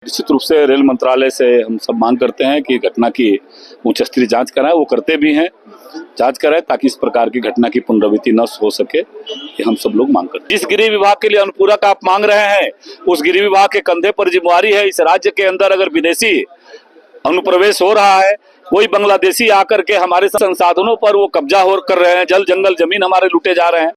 निश्चित रूप से रेल मंत्रालय से हम सब मांग करते हैं कि घटना की उच्च स्तरीय जांच कराएं। वो करते भी हैं, जांच कराएं ताकि इस प्रकार की घटना की पुनरावृत्ति न हो सके। ये हम सब लोग मांग करते हैं। जिस गृह विभाग के लिए अनुपूरक आप मांग रहे हैं, उस गृह विभाग के कंधे पर जिम्मेवारी है। इस राज्य के अंदर अगर विदेशी अनुप्रवेश हो रहा है, कोई बांग्लादेशी आकर के हमारे संसाधनों पर वो कब्जा कर रहे हैं, जल जंगल जमीन हमारे लूटे जा रहे हैं।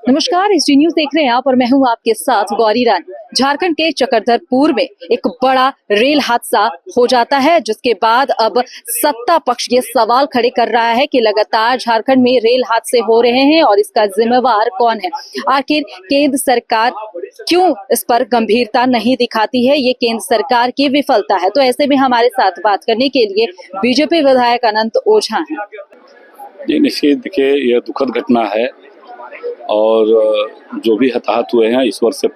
नमस्कार, एसडी न्यूज देख रहे हैं आप और मैं हूं आपके साथ गौरी रानी। झारखंड के चक्रधरपुर में एक बड़ा रेल हादसा हो जाता है, जिसके बाद अब सत्ता पक्ष ये सवाल खड़े कर रहा है कि लगातार झारखंड में रेल हादसे हो रहे हैं और इसका जिम्मेवार कौन है। आखिर केंद्र सरकार क्यों इस पर गंभीरता नहीं दिखाती है? ये केंद्र सरकार की विफलता है। तो ऐसे में हमारे साथ बात करने के लिए बीजेपी विधायक अनंत ओझा हैं। जी निश्चित, देखिए यह दुखद घटना है और जो भी हताहत हुए हैं ईश्वर से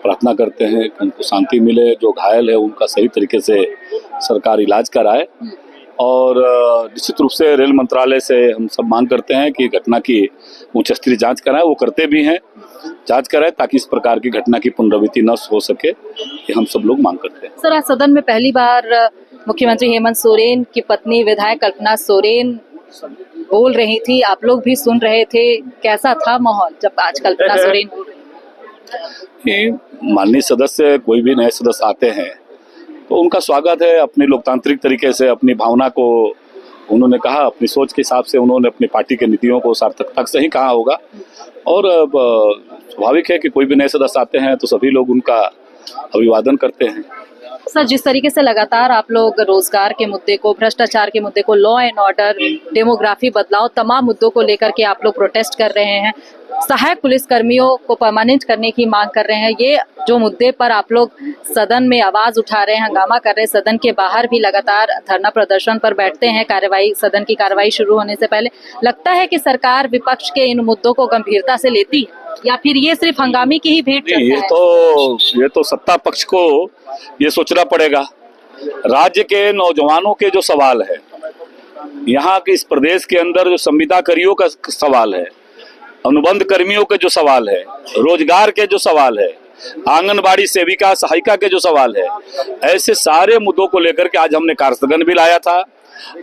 प्रार्थना करते हैं कि उनको शांति मिले। जो घायल है उनका सही तरीके से सरकार इलाज कराए और निश्चित रूप से रेल मंत्रालय से हम सब मांग करते हैं कि घटना की उच्च स्तरीय जांच कराएं। वो करते भी हैं, जांच कराएं ताकि इस प्रकार की घटना की पुनरावृत्ति न हो सके। ये हम सब लोग मांग करते हैं। सर, आज सदन में पहली बार मुख्यमंत्री हेमंत सोरेन की पत्नी विधायक कल्पना सोरेन बोल रही थी, आप लोग भी सुन रहे थे। कैसा था माहौल जब आज कल्पना सोरेन बोल रही? माननीय सदस्य कोई भी नए सदस्य आते हैं तो उनका स्वागत है। अपनी लोकतांत्रिक तरीके से अपनी भावना को उन्होंने कहा, अपनी सोच के हिसाब से उन्होंने अपनी पार्टी के नीतियों को सार्थकता से ही कहा होगा। और स्वाभाविक है कि कोई भी नए सदस्य आते हैं तो सभी लोग उनका अभिवादन करते हैं। सर, जिस तरीके से लगातार आप लोग रोजगार के मुद्दे को, भ्रष्टाचार के मुद्दे को, लॉ एंड ऑर्डर, डेमोग्राफी बदलाव, तमाम मुद्दों को लेकर के आप लोग प्रोटेस्ट कर रहे हैं, सहायक पुलिस कर्मियों को परमानेंट करने की मांग कर रहे हैं, ये जो मुद्दे पर आप लोग सदन में आवाज उठा रहे हैं, हंगामा कर रहे हैं, सदन के बाहर भी लगातार धरना प्रदर्शन पर बैठते हैं कार्यवाही, सदन की कार्यवाही शुरू होने से पहले, लगता है कि सरकार विपक्ष के इन मुद्दों को गंभीरता से लेती है या फिर ये सिर्फ हंगामे की ही भेंट चलता है? ये तो सत्ता पक्ष को ये सोचना पड़ेगा। राज्य के नौजवानों के जो सवाल है, यहाँ के इस प्रदेश के अंदर जो संविदा कर्मियों का सवाल है, अनुबंध कर्मियों के जो सवाल है, रोजगार के जो सवाल है, आंगनबाड़ी सेविका सहायिका के जो सवाल है, ऐसे सारे मुद्दों को लेकर के आज हमने कार्यस्थगन भी लाया था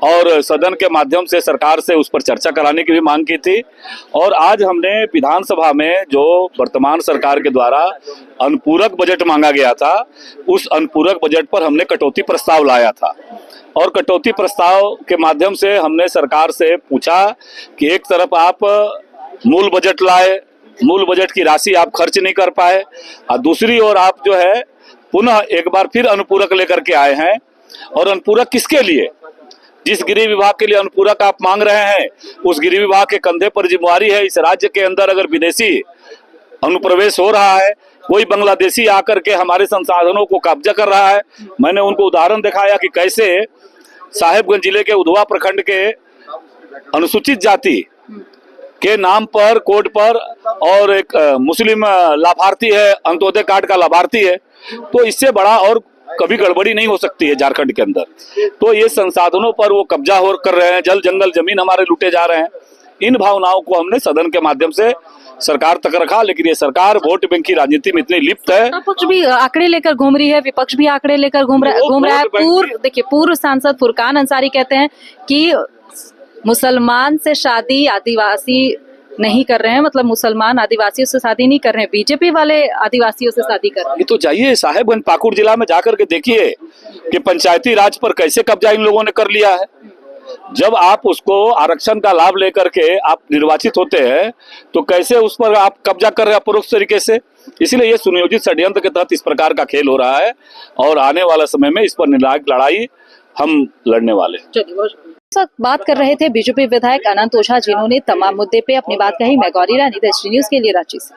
और सदन के माध्यम से सरकार से उस पर चर्चा कराने की भी मांग की थी। और आज हमने विधानसभा में जो वर्तमान सरकार के द्वारा अनुपूरक बजट मांगा गया था, उस अनुपूरक बजट पर हमने कटौती प्रस्ताव लाया था और कटौती प्रस्ताव के माध्यम से हमने सरकार से पूछा कि एक तरफ आप मूल बजट लाए, मूल बजट की राशि आप खर्च नहीं कर पाए, और दूसरी ओर आप जो है पुनः एक बार फिर अनुपूरक लेकर के आए हैं। और अनुपूरक किसके लिए? जिस गृह विभाग के लिए अनुपूरक आप मांग रहे हैं, उस गृह विभाग के कंधे पर जिम्मेवारी है। इस राज्य के अंदर अगर विदेशी अनुप्रवेश हो रहा है, कोई बांग्लादेशी आकर के हमारे संसाधनों को कब्जा कर रहा है। मैंने उनको उदाहरण दिखाया कि कैसे साहेबगंज जिले के उधवा प्रखंड के अनुसूचित जाति के नाम पर, कोड पर, और एक मुस्लिम लाभार्थी है, अंत्योदय कार्ड का लाभार्थी है, तो इससे बड़ा और कभी गड़बड़ी नहीं हो सकती है झारखंड के अंदर। तो ये संसाधनों पर वो कब्जा कर रहे हैं, जल जंगल जमीन हमारे लूटे जा रहे हैं। इन भावनाओं को हमने सदन के माध्यम से सरकार तक रखा, लेकिन ये सरकार वोट बैंक की राजनीति में इतनी लिप्त है। कुछ भी आंकड़े लेकर घूम रही है, विपक्ष भी आंकड़े लेकर घूम रहा है। पूर्व सांसद फुरकान अंसारी कहते हैं कि मुसलमान से शादी आदिवासी नहीं कर रहे हैं, मतलब मुसलमान आदिवासियों से शादी नहीं कर रहे हैं, बीजेपी वाले आदिवासियों से शादी कर रहे हैं। तो जाइए साहेबगंज पाकुड़ जिला में जाकर के देखिए कि पंचायती राज पर कैसे कब्जा इन लोगों ने कर लिया है। जब आप उसको आरक्षण का लाभ लेकर के आप निर्वाचित होते हैं तो कैसे उस पर आप कब्जा कर रहे हैं परोक्ष तरीके से। इसलिए ये सुनियोजित षड्यंत्र के तहत इस प्रकार का खेल हो रहा है और आने वाला समय में इस पर निर्णायक लड़ाई हम लड़ने वाले। बात कर रहे थे बीजेपी विधायक अनंत ओझा, जिन्होंने तमाम मुद्दे पे अपनी बात कही। मैं गौरी रानी, एसडी न्यूज के लिए रांची से।